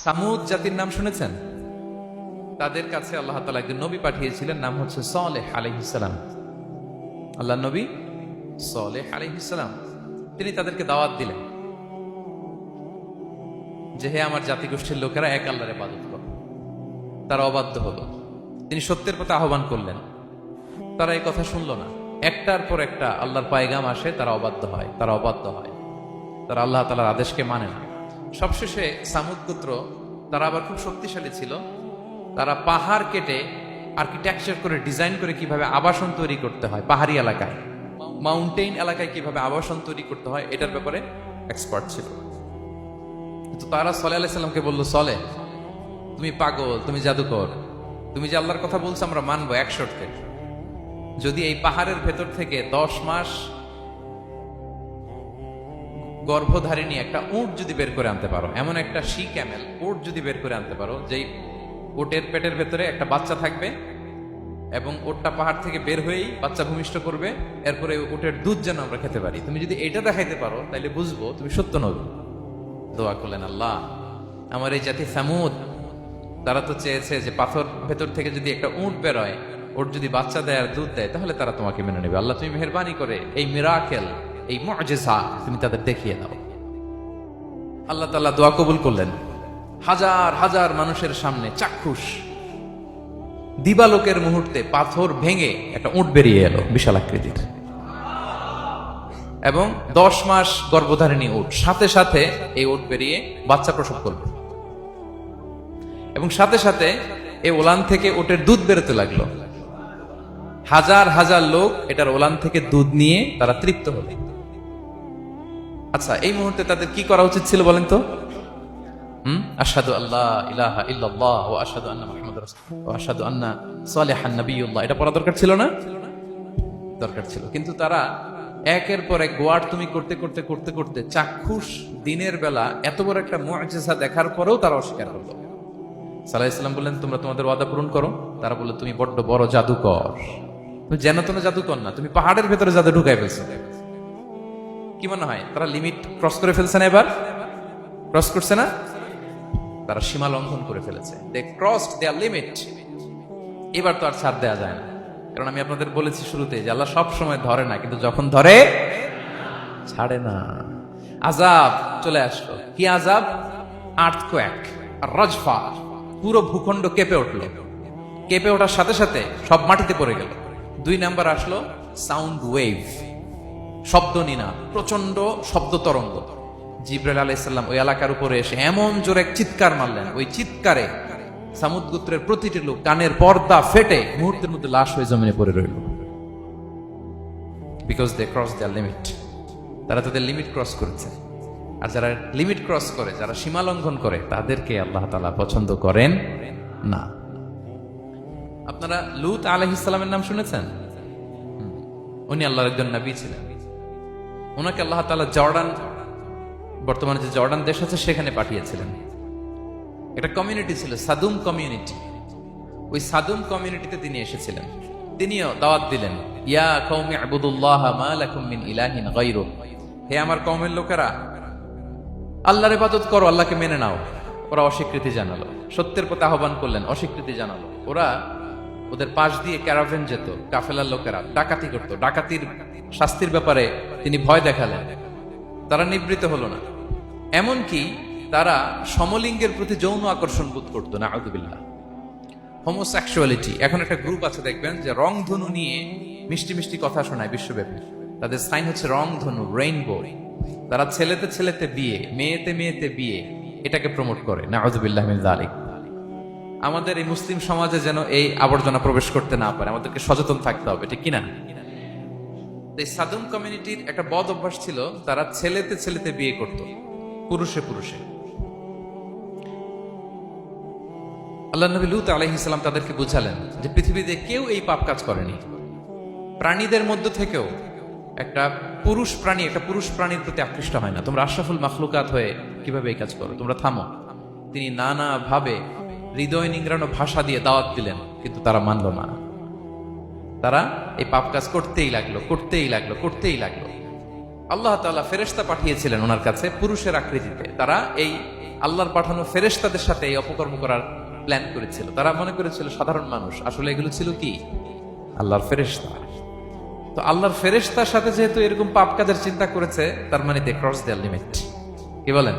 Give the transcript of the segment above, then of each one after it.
সামুদ জাতির নাম শুনেছেন? তাদের কাছে আল্লাহ তাআলা একজন নবী পাঠিয়েছিলেন, নাম হচ্ছে সালেহ আলাইহিস সালাম। আল্লাহর নবী সালেহ আলাইহিস সালাম, তিনি তাদেরকে দাওয়াত দিলেন যে হে আমার জাতিগোষ্ঠীর লোকেরা, এক আল্লাহর ইবাদত করো। তারা অবাধ্য হলো। তিনি সত্যের পথে আহ্বান করলেন, তারা এই কথা শুনলো না। একটার পর একটা আল্লাহর পায়গাম আসে, তারা অবাধ্য হয়, তারা অবাধ্য হয়, তারা আল্লাহ তাআলার আদেশকে মানে না। সবশেষে সামুদ গোত্র, তারা আবার খুব শক্তিশালী ছিল। তারা পাহাড় কেটে আর্কিটেকচার করে ডিজাইন করে কিভাবে আবাসন তৈরি করতে হয়, পাহাড়ি এলাকায় মাউন্টেইন এলাকায় কিভাবে আবাসন তৈরি করতে হয়, এটার ব্যাপারে এক্সপার্ট ছিল। তো তারা সালেহ আলাইহিস সালামকে বলল, সালেহ তুমি পাগল, তুমি জাদুকর, তুমি যে আল্লাহর কথা বলছো আমরা মানবো এক শর্তে, যদি এই পাহাড়ের ভেতর থেকে 10 মাস গর্ভধারিণী একটা উট যদি বের করে আনতে পারো, এমন একটা শি ক্যামেল উট যদি বের করে আনতে পারো, যেই উটের পেটের ভেতরে একটা বাচ্চা থাকবে এবং উটটা পাহাড় থেকে বের হয়েই বাচ্চা ভূমিষ্ঠ করবে, এরপরে উটের দুধ যেন আমরা খেতে পারি, তুমি যদি এটা দেখাইতে পারো তাহলে বুঝবো তুমি সত্য নবী। দোয়া করলেন, আল্লাহ আমার এই জাতি সামুদ, তারা তো চেয়েছে যে পাথর ভেতর থেকে যদি একটা উট বেরোয়, ওর যদি বাচ্চা দেয় আর দুধ দেয়, তাহলে তারা তোমাকে মেনে নেবে। আল্লাহ তুমি মেহেরবানি করে এই মিরাকেল, এই মুআজিজা তুমি তাদের দেখিয়ে দাও। আল্লাহ তাআলা দোয়া কবুল করলেন। হাজার হাজার মানুষের সামনে চাক্ষুষ দিবালোকের মুহূর্তে পাথর ভেঙে একটা উট বেরিয়ে এলো বিশাল আকৃতির, এবং 10 মাস গর্ভধারিণী উট, সাথে সাথে এই উট বেরিয়ে বাচ্চা প্রসব করবে, এবং সাথে সাথে এই ওলান থেকে উটের দুধ বেরোতে লাগলো। হাজার হাজার লোক এটার ওলান থেকে দুধ নিয়ে তারা তৃপ্ত হলো। আচ্ছা, এই মুহূর্তে তাদের কি করা উচিত ছিল বলেন তো? আশহাদু আল্লাহ ইলাহা ইল্লাল্লাহ ওয়া আশহাদু আন্না মুহাম্মাদুর রাসূলুল্লাহ ওয়া আশহাদু আন্না সালিহান নাবিয়্যুল্লাহ, এটা পড়া দরকার ছিল না? দরকার ছিল। কিন্তু তারা একের পর এক গোয়ার তুমি করতে করতে করতে করতে চাক্ষুষ দিনের বেলা এত বড় একটা মুআজিজা দেখার পরেও তারা অস্বীকার করলো। সাল্লাল্লাহু আলাইহি ওয়াসাল্লাম বললেন, তোমরা তোমাদের ওয়াদা পূরণ করো। তারা বলল, তুমি বড্ড বড় জাদুকর, তুমি যেন তেন জাদুকর না, তুমি পাহাড়ের ভেতরে জাদু ঢুকাই ফেলছো। কি মনে হয় তারা লিমিট ক্রস করে ফেলছে না? এবার ক্রস করছে না? তারা সীমা লঙ্ঘন করে ফেলেছে। দে ক্রসড দেয়ার লিমিট। এবার তো আর ছাড় দেওয়া যায় না, কারণ আমি আপনাদের বলেছি শুরুতে যে আল্লাহ সব সময় ধরে না, কিন্তু যখন ধরে ছাড়ে না। আযাব চলে আসলো। কি আযাব? আর্থকোয়েক আর রাজফা, পুরো ভূখণ্ড কেঁপে উঠলো। কেঁপে ওঠার সাথে সাথে সব মাটিতে পড়ে গেল। 2 নাম্বার আসলো সাউন্ড ওয়েভ, শব্দ নিনাদ, প্রচন্ড শব্দ তরঙ্গ। জিবরাইল আলাইহিস সালাম ওই এলাকার উপরে এসে এমন জোরে এক চিৎকার মারলেন, ওই চিৎকারে সামুদ গোত্রের প্রতিটি লোক কানের পর্দা ফেটে মুহূর্তের মধ্যে লাশ হয়ে জমিনে পড়ে রইল। Because they cross their limit. তারা তাদের লিমিট ক্রস করেছে। আর যারা লিমিট ক্রস করে, যারা সীমা লঙ্ঘন করে, তাদেরকে আল্লাহ তাআলা পছন্দ করেন না। আপনারা লূত আলাইহিস সালামের নাম শুনেছেন? উনি আল্লাহর একজন নবী ছিলেন। ওনাকে আল্লাহ তাআলা জর্ডান, বর্তমানে যে জর্ডান দেশ আছে, সেখানে পাঠিয়েছিলেন। একটা কমিউনিটি ছিল সাদুম কমিউনিটি। ওই সাদুম কমিউনিটিতে তিনি এসেছিলেন। তিনিও দাওয়াত দিলেন, ইয়া কওমি ইবুদুল্লাহ মা লাকুম মিন ইলাহিন গায়রু, হে আমার কওমের লোকেরা, আল্লাহর ইবাদত করো, আল্লাহকে মেনে নাও। ওরা অস্বীকৃতি জানালো। সত্যের পথে আহ্বান করলেন, অস্বীকৃতি জানালো। ওদের পাশ দিয়ে ক্যারাভেন যেত, কাফেলার লোকেরা ডাকাতি করত। ডাকাতির শাস্তির ব্যাপারে তিনি ভয় দেখালেন। তারা নিবৃত হলো না। এমনকি তারা সমলিঙ্গের প্রতি যৌন আকর্ষণ বোধ করতো না। আউযুবিল্লাহ। হোমোসেক্সুয়ালিটি, এখন একটা গ্রুপ আছে দেখবেন যে রংধনু নিয়ে মিষ্টি মিষ্টি কথা শোনায় বিশ্বব্যাপী। তাদের সাইন হচ্ছে রংধনু, রেইনবো। তারা ছেলেতে ছেলেতে বিয়ে, মেয়েতে মেয়েতে বিয়ে, এটাকে প্রমোট করে। নাউযুবিল্লাহ মিন যালিক। আমাদের এই মুসলিম সমাজে যেন এই আবর্জনা প্রবেশ করতে না পারে, আমাদেরকে সচেতন থাকতে হবে, ঠিক কিনা? এই সাদুম কমিউনিটির একটা বদ অভ্যাস ছিল, তারা ছেলেতে ছেলেতে বিয়ে করত, পুরুষে পুরুষে। আল্লাহ নবী লূত আলাইহিস সালাম তাদেরকে বুঝালেন যে পৃথিবীতে কেউ এই পাপ কাজ করেনি। প্রাণীদের মধ্য থেকেও একটা পুরুষ প্রাণীর প্রতি আকৃষ্ট হয় না। তোমরা আশরাফুল মাখলুকাত হয়ে কিভাবে এই কাজ করো? তোমরা থামো। তিনি নানা ভাবে হৃদয় নিংড়ানো ভাষা দিয়ে দাওয়াত দিলেন, কিন্তু তারা মানল না। তারা এই পাপ কাজ করতেই লাগলো। আল্লাহ তাআলা ফেরেশতা পাঠিয়েছিলেন ওনার কাছে পুরুষের আকৃতিতে। তারা এই আল্লাহর পাঠানো ফেরেশতাদের সাথে এই অপকর্ম করার প্ল্যান করেছিল। তারা মনে করেছিল সাধারণ মানুষ, আসলে এগুলো ছিল কি আল্লাহর ফেরেশতা। তো আল্লাহর ফেরেশতার সাথে যেহেতু এরকম পাপ কাজের চিন্তা করেছে, তার মানে দে ক্রস দেয়ার লিমিট। কি বলেন?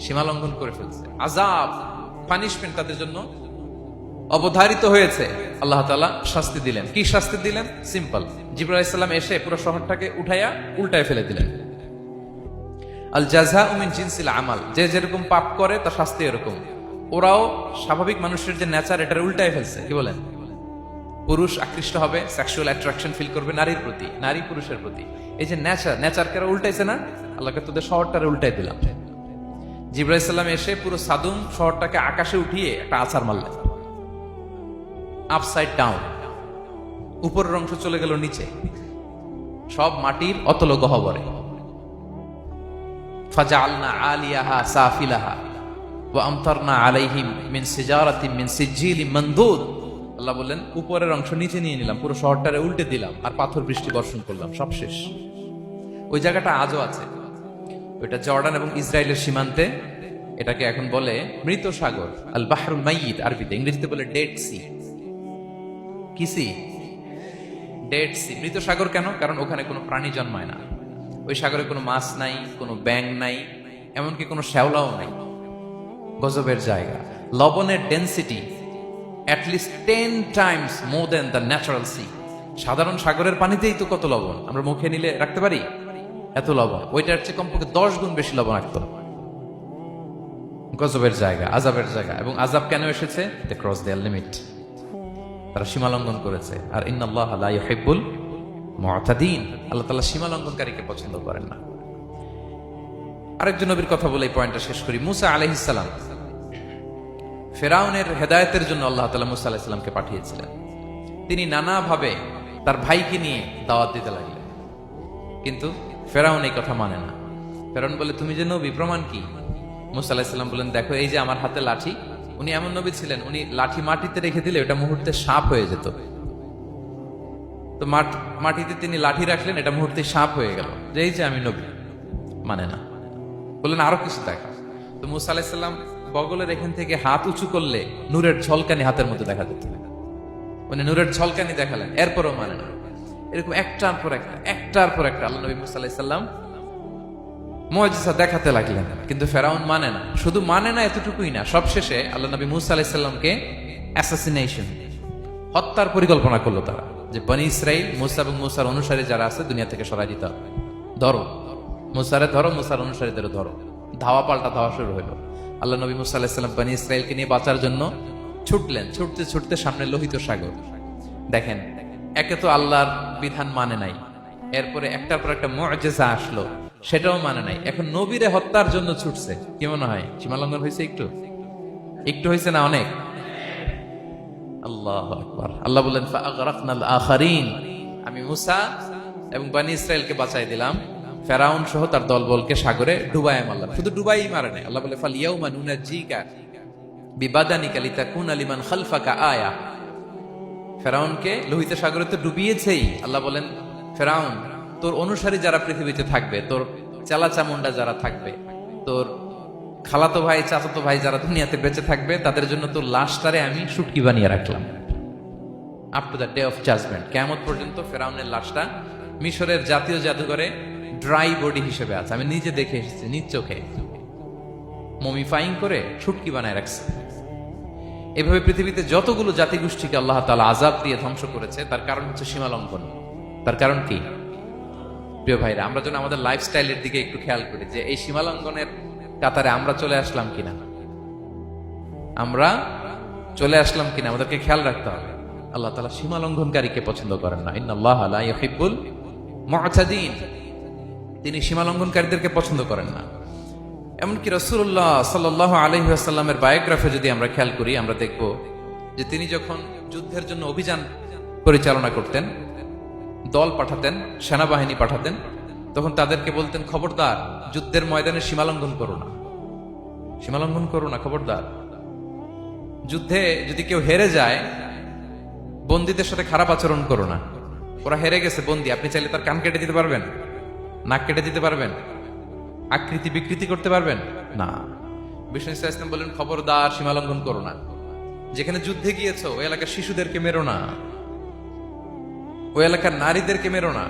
সীমা লঙ্ঘন করে ফেলছে। আযাব, পানিশমেন্ট তাদের জন্য অবধারিত হয়েছে। আল্লাহ তাআলা শাস্তি দিলেন। কি শাস্তি দিলেন? সিম্পল। জিবরাইল আলাইহিস সালাম এসে পুরো শহরটাকে উঠাইয়া উল্টায় ফেলে দিলেন। আল জাযাউ মিন জিনসিল আমাল, যে যেরকম পাপ করে তার শাস্তি এরকম। ওরাও স্বাভাবিক মানুষের যে নেচার, এটার উল্টায় ফেলছে। কি বলেন? পুরুষ আকৃষ্ট হবে, সেক্সুয়াল অ্যাট্রাকশন ফিল করবে নারীর প্রতি, নারী পুরুষের প্রতি। এই যে নেচারকে উল্টাইছে না, আল্লাহকে তোদের শহরটারে উল্টাই দিলাম। জিবরাইল আলাইহিস সালাম এসে পুরো সাদুম শহরটাকে আকাশে উঠিয়ে একটা আছাড় মারলেন, আপসাইড ডাউন। উপরের অংশ চলে গেল নিচে, সব মাটির অতল গহ্বরে। ফাজআলনা আলিয়াহা সাফিলাহা ওয়া আমতারনা আলাইহিম মিন সিজারাতিন মিন সিজিলিম মানদুদ। আল্লাহ বললেন, উপরের অংশ নিচে নিয়ে নিলাম, পুরো শহরটারে উল্টে দিলাম, আর পাথর বৃষ্টি বর্ষণ করলাম, সব শেষ। ওই জায়গাটা আজও আছে, ওইটা জর্ডান এবং ইসরায়েলের সীমান্তে। এটাকে এখন বলে মৃত সাগর, আল বাহরুল মাইয়িত আরবিতে, ইংরেজিতে বলে ডেড সি। কি সি? Dead Sea. মৃত সাগর কেন? কারণ ওখানে কোনো প্রাণী জন্মায় না। ওই সাগরে কোনো মাছ নাই, কোনো ব্যাঙ নাই, এমনকি কোনো শ্যাওলাও নাই। গজবের জায়গা। লবণের density at least 10 times more than the natural sea. সাধারণ সাগরের পানিতেই তো কত লবণ, আমরা মুখে নিলে রাখতে পারি এত লবণ। ওইটার চেয়ে কমপক্ষে 10 গুণ বেশি লবণ রাখত। গজবের জায়গা, আযাবের জায়গা। এবং আযাব কেন এসেছে? দে ক্রস দেয়ার লিমিট, তারা সীমা লঙ্ঘন করেছে। আর ইন্নাল্লাহা লা ইউহিব্বুল মুআতাদিন, আল্লাহ তাআলা সীমা লঙ্ঘনকারীকে পছন্দ করেন না। আরেকজন নবীর কথা বলে এই পয়েন্টটা শেষ করি। মুসা আলাইহিস সালাম, ফেরাউনের হেদায়েতের জন্য আল্লাহ তাআলা মুসা আলাইহিস সালামকে পাঠিয়েছিলেন। তিনি নানাভাবে তার ভাইকে নিয়ে দাওয়াত দিতে লাগলেন, কিন্তু ফেরাউন এই কথা মানে না। ফেরাউন বলে, তুমি যে নবী, প্রমাণ কি? মুসা আলাইহিস সালাম বলেন, দেখো এই যে আমার হাতে লাঠি। উনি এমন নবী ছিলেন, উনি লাঠি মাটিতে রেখে দিলে এটা মুহূর্তে সাপ হয়ে যেত। তো মাটিতে তিনি লাঠি রাখলেন, এটা মুহূর্তে সাপ হয়ে গেল, যে এই যে আমি নবী। মানে না, বললেন আরো কিছু দেখা। তো মুসা আলাইহিস সালাম বগলের এখান থেকে হাত উঁচু করলে নূরের ঝলকানি হাতের মধ্যে দেখা যেত। উনি নূরের ঝলকানি দেখালেন, এরপরও মানে না। এরকম একটার পর একটা আল্লাহ নবী মুসা আলাইহিস সালাম মুআজিজা দেখাতে লাগলেন, কিন্তু ফেরাউন মানে না। শুধু মানে না এতটুকুই না, সবশেষে আল্লাহ নবী মুসা আলাইহিস সালামকে অ্যাসাসিনেশন, হত্যার পরিকল্পনা করলো তারা, যে বনি ইসরাইল, মুসা এবং মুসার অনুসারী যারা আছে দুনিয়া থেকে সরাই দিতে হবে। ধরো মুসারে, ধরো মুসার অনুসারীদেরও ধরো। ধাওয়া পাল্টা ধাওয়া শুরু হলো। আল্লাহ নবী মুসা আলাইহিস সালাম বনি ইসরাইলকে নিয়ে বাঁচার জন্য ছুটলেন। ছুটতে ছুটতে সামনে লোহিত সাগর। দেখেন, একে তো আল্লাহর বিধান মানে নাই, এরপরে একটার পর একটা মুআজিজা আসলো, সেটাও মানে নাই। এখন নবীরে হত্যার জন্য ছুটছে। কি মনে হয় সীমা লঙ্ঘন হয়েছে? একটু হয়েছে না? অনেক। আল্লাহু আকবার। আল্লাহ বলেন, ফাআগরাকনাল আখারিন, আমি মুসা এবং বনি ইসরাইলকে বাঁচাই দিলাম, ফেরাউন সহ তার দলবলকে সাগরে ডুবায় মারলাম। শুধু ডুবাই মারে নাই, আল্লাহ বলে, ফাল ইয়াউমা নুনাজ্জিকা বিবাদানিকা লিতাকুনা লিমান খালফাকা আয়া। ফেরাউনকে লোহিত সাগরে তো ডুবিয়েছেই। আল্লাহ বলেন, ফেরাউন, তোর অনুসারী যারা পৃথিবীতে থাকবে, তোর চালা চামুন্ডা যারা থাকবে, তোর খালাতো ভাই, চাচাতো ভাই যারা দুনিয়াতে বেঁচে থাকবে, তাদের জন্য তোর লাশটারে আমি শুটকি বানিয়ে রাখলাম up to the day of judgement. কিয়ামত পর্যন্ত ফেরাউনের লাশটা মিশরের জাতীয় জাদুঘরে ড্রাই বডি হিসেবে আছে। আমি নিজে দেখে এসেছি, নিজ চোখে মমিফাইং করে শুটকি বানায় রাখছে। এভাবে পৃথিবীতে যতগুলো জাতিগোষ্ঠীকে আল্লাহ তাআলা আযাব দিয়ে ধ্বংস করেছে, তার কারণ হচ্ছে সীমা লঙ্ঘন। তার কারণ কি? প্রিয় ভাইরা, আমরা যেন আমাদের লাইফস্টাইলের দিকে একটু খেয়াল করি, যে এই সীমা লঙ্ঘনের কাতারে আমরা চলে আসলাম কিনা, আমাদেরকে খেয়াল রাখতে হবে। আল্লাহ তাআলা সীমা লঙ্ঘনকারীকে পছন্দ করেন না। ইন্নাল্লাহা লা ইউহিব্বুল মুআতাদিন, তিনি সীমা লঙ্ঘনকারীদেরকে পছন্দ করেন না। এমনকি রাসূলুল্লাহ সাল্লাল্লাহু আলাইহি ওয়াসাল্লামের বায়োগ্রাফি যদি আমরা খেয়াল করি, আমরা দেখব যে তিনি যখন যুদ্ধের জন্য অভিযান পরিচালনা করতেন, দল পাঠাতেন, সেনাবাহিনী পাঠাতেন, তখন তাদেরকে বলতেন, খবরদার যুদ্ধের ময়দানে সীমালঙ্ঘন করো না, খবরদার। যুদ্ধে যদি কেউ হেরে যায়, বন্দীদের সাথে খারাপ আচরণ করো না। ওরা হেরে গেছে বন্দী, আপনি চাইলে তার কান কেটে দিতে পারবেন, নাক কেটে দিতে পারবেন, আকৃতি বিকৃতি করতে পারবেন না। বিষ্ণু ইসলাম বলেন, খবরদার সীমা লঙ্ঘন করো না। যেখানে যুদ্ধে গিয়েছো ওই এলাকার শিশুদেরকে মেরো না, ওই এলাকার নারীদেরকে মেরো না,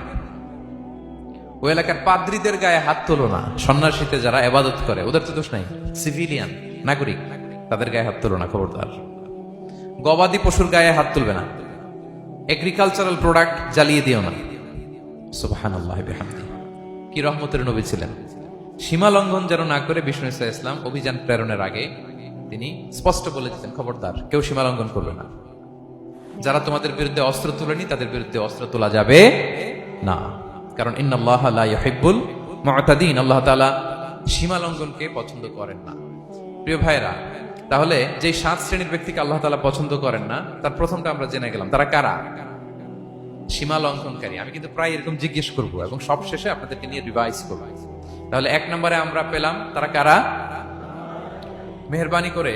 ওই এলাকার পাদ্রীদের গায়ে হাত তোলো না। সন্ন্যাসীতে যারা ইবাদত করে ওদের তো দোষ নাই, সিভিলিয়ান নাগরিক, তাদের গায়ে হাত তোলো না, খবরদার। গবাদি পশুর গায়ে হাত তুলবে না, এগ্রিকালচারাল প্রোডাক্ট জ্বালিয়ে দিও না। সুবহানাল্লাহ বিহামদি। কি রহমতের নবী ছিলেন। সীমা লঙ্ঘন যেন না করে বিষ্ণু ইসলাম অভিযান প্রেরণের আগে তিনি স্পষ্ট বলে দিতেন, খবরদার কেউ সীমা লঙ্ঘন করবে না। যারা তোমাদের বিরুদ্ধে অস্ত্র তোলেনি তাদের বিরুদ্ধে অস্ত্র তোলা যাবে না, কারণ ইন্নাল্লাহা লা ইউহিব্বুল মু'তাদিন, আল্লাহ তাআলা সীমা লঙ্ঘনকে পছন্দ করেন না। প্রিয় ভাইরা, তাহলে যে 7 শ্রেণীর ব্যক্তিকে আল্লাহ তাআলা পছন্দ করেন না, তার প্রথমটা আমরা জেনে গেলাম, তারা কারা? সীমা লঙ্ঘনকারী। আমি কিন্তু প্রায় এরকম জিজ্ঞেস করব এবং সবশেষে আপনাদেরকে নিয়ে রিভাইজ করব। তাহলে 1 নম্বরে আমরা পেলাম তারা কারা। মেহেরবানি করে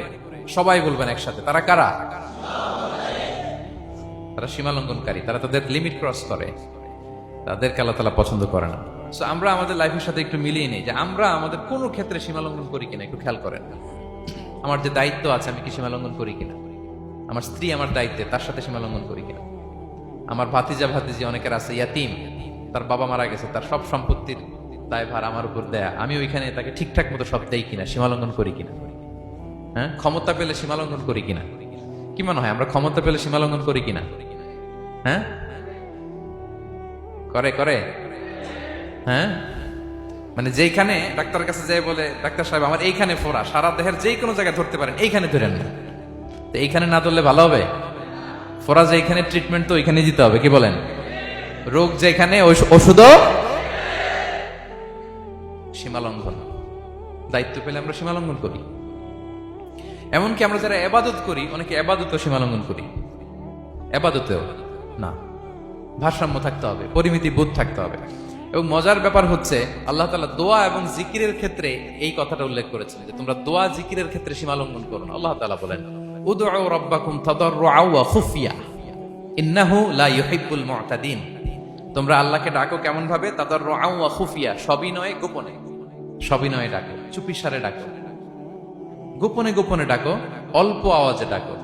সবাই বলবেন একসাথে, তারা কারা? তারা সীমা লঙ্ঘনকারী, তারা তাদের লিমিট ক্রস করে, তাদেরকে আল্লাহ তাআলা পছন্দ করে না। সো আমরা আমাদের লাইফের সাথে একটু মিলিয়ে নিই যে আমরা আমাদের কোনো ক্ষেত্রে সীমা লঙ্ঘন করি কিনা একটু খেয়াল করেন। আমার যে দায়িত্ব আছে আমি কি সীমা লঙ্ঘন করি কিনা? আমার স্ত্রী আমার দায়িত্বে, তার সাথে সীমা লঙ্ঘন করি কিনা? আমার ভাতিজা ভাতিজি অনেকের আছে ইয়াতিম, তার বাবা মারা গেছে, তার সব সম্পত্তির দায়ভার আমার উপর দেয়া, আমি ওইখানে তাকে ঠিকঠাক মতো সব দেই কিনা, সীমা লঙ্ঘন করি কিনা? হ্যাঁ, ক্ষমতা পেলে সীমা লঙ্ঘন করি কিনা? কি মনে হয় আমরা ক্ষমতা পেলে সীমা লঙ্ঘন করি কিনা? হ্যাঁ, করে করে হ্যাঁ, মানে যেখানে ডাক্তারের কাছে যাই বলে, ডাক্তার সাহেব আমার এইখানে ফোড়া, সারা দেহের যে কোনো জায়গায় ধরতে পারেন, এইখানে ধরেন না, তো এইখানে না ধরলে ভালো হবে? ফোড়া যেখানে, ট্রিটমেন্ট তো ওইখানে দিতে হবে, কি বলেন? রোগ যেখানে ওষুধও। সীমা লঙ্ঘন, দায়িত্ব পেলে আমরা সীমা লঙ্ঘন করি। এমনকি আমরা যারা ইবাদত করি, অনেকে ইবাদতেও সীমা লঙ্ঘন করি, ইবাদতেও না। ভারসাম্য থাকতে হবে, পরিমিতি বোধ থাকতে হবে। এবং মজার ব্যাপার হচ্ছে আল্লাহ তাআলা দোয়া এবং জিকিরের ক্ষেত্রে এই কথাটা উল্লেখ করেছেন যে তোমরা দোয়া জিকিরের ক্ষেত্রে সীমা লঙ্ঘন করো না। আল্লাহ তাআলা বলেন, উদউ রাব্বাকুম তাদাররুআ ওয়া খুফিয়া ইন্নাহু লা ইউহিব্বুল মু'তাদিন। তোমরা আল্লাহকে ডাকো কেমন ভাবে? তাদাররুআ ওয়া খুফিয়া, সবিনয়ে গোপনে। সবিনয়ে ডাকো, চুপিসারে ডাকো, গোপনে গোপনে ডাকো, অল্প আওয়াজে ডাকো।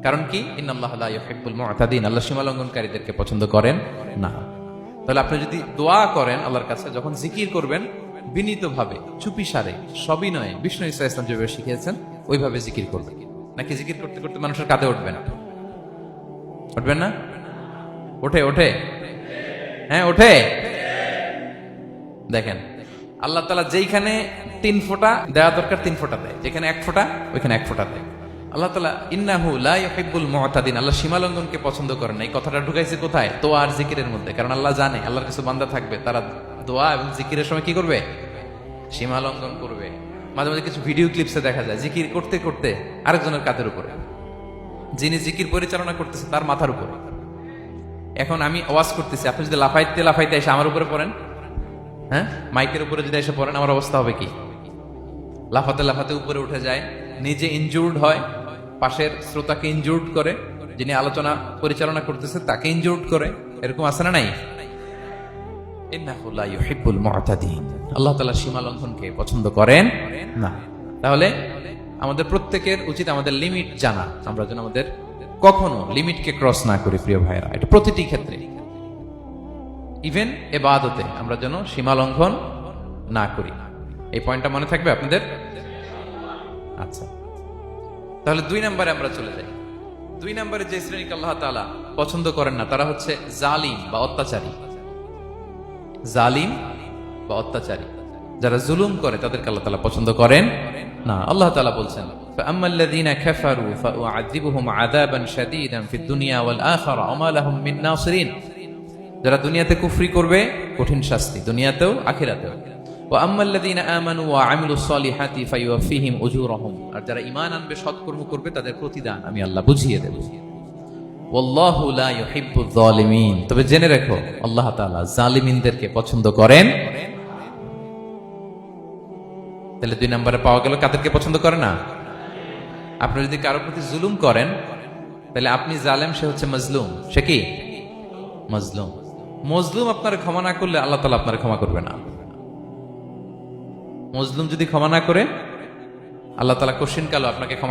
কারণ কি? ইন্নাল্লাহা লা ইউহিব্বুল মু'তাদিন, আল্লাহ সীমা লঙ্ঘনকারীদেরকে পছন্দ করেন না। তাহলে আপনি যদি দোয়া করেন আল্লাহর কাছে, যখন জিকির করবেন বিনীতভাবে, চুপিসারে, সবিনয়ে, বিষ্ণু ইসলাম যেভাবে শিখিয়েছেন ওইভাবে জিকির করবেন। নাকি জিকির করতে করতে মানুষের কাঁধে উঠবেন? উঠবেন না? ওঠে ওঠে, হ্যাঁ ওঠে। দেখেন আল্লাহ তাআলা যেইখানে 3 ফোঁটা দেওয়া দরকার 3 ফোঁটা দেয়, যেখানে 1 ফোঁটা ওইখানে 1 ফোঁটা দেয়। আল্লাহ তাআলা ইন্নাহু লা ইউহিব্বুল মু'তাদিন, আল্লাহ সীমা লঙ্ঘনকে পছন্দ করেন না। এই কথাটা ঢুকাইছে কোথায়? দোয়া আর জিকিরের মধ্যে। কারণ আল্লাহ জানে আল্লাহর কিছু বান্দা থাকবে, তারা দোয়া এবং জিকিরের সময় কি করবে? সীমা লঙ্ঘন করবে। মাঝে মাঝে কিছু ভিডিও ক্লিপসে দেখা যায় জিকির করতে করতে আরেকজনের কাঁধের উপরে, যিনি জিকির পরিচালনা করতেছে তার মাথার উপরে। এখন আমি ওয়াজ করতেছি, আপনি যদি লাফাইতে লাফাইতে এসে আমার উপরে পড়েন, হ্যাঁ, মাইকের উপরে যদি এসে পড়েন, আমার অবস্থা হবে কি? লাফাতে লাফাতে উপরে উঠে যায়, নিজে ইনজুর্ড হয়, পাশের শ্রোতাকে ইনজুর্ড করে, যিনি আলোচনা পরিচালনা করতেছে তাকে ইনজুর্ড করে। এরকম আছে না নাই? ইন্নাহু লা ইউহিব্বুল মু'তাদিন, আল্লাহ তাআলা সীমা লঙ্ঘনকে পছন্দ করেন না। তাহলে আমাদের প্রত্যেকের উচিত আমাদের লিমিট জানা, আমরা যেন আমাদের কখনো লিমিটকে ক্রস না করি। প্রিয় ভাইরা, এটা প্রতিটি ক্ষেত্রে, ইভেন ইবাদতে আমরা যেন সীমা লঙ্ঘন না করি। এই পয়েন্টটা মনে থাকবে আপনাদের? আচ্ছা, তাহলে 2 নম্বরে আমরা চলে যাই। 2 নম্বরে যে শ্রেণীকে আল্লাহ তাআলা পছন্দ করেন না তারা হচ্ছে জালিম বা অত্যাচারী। জালিম বা অত্যাচারী, যারা জুলুম করে তাদেরকে আল্লাহ তাআলা পছন্দ করেন না। আল্লাহ তাআলা বলছেন, ফাআম্মাল্লাযীনা কাফারু ফাউআযিবুহুম আযাবান শাদীদান ফিদ দুনিয়া ওয়াল আখিরা ওয়া মা লাহুম মিন নাসিরিন। যারা দুনিয়াতে কুফরি করবে কঠিন শাস্তি, দুনিয়াতেও আখিরাতেও। ওয়া আম্মাল্লাযীনা আমানু ওয়া আমিলুস সলিহাতি ফায়ুওয়াফিহিম উজুরাহুম, আর যারা ঈমান আনবে, সৎকর্ম করবে, তাদের প্রতিদান আমি আল্লাহ বুঝিয়ে দেব। ওয়াল্লাহু লা ইউহিব্বুয যালিমিন, তবে জেনে রাখো আল্লাহ তাআলা জালিমিনদেরকে পছন্দ করেন। তাহলে 2 নম্বরে পাওয়া গেল কাদেরকে পছন্দ করে না? আপনি যদি কারো প্রতি জুলুম করেন তাহলে আপনি জালেম, সে হচ্ছে মাজলুম। সে কি? মাজলুম। মজলুম আপনার ক্ষমা না করলে আল্লাহ তাআলা আপনার ক্ষমা করবে না। মজলুম যদি ক্ষমা না করে আল্লাহ তাআলা কশিন কালো আপনাকে ক্ষমা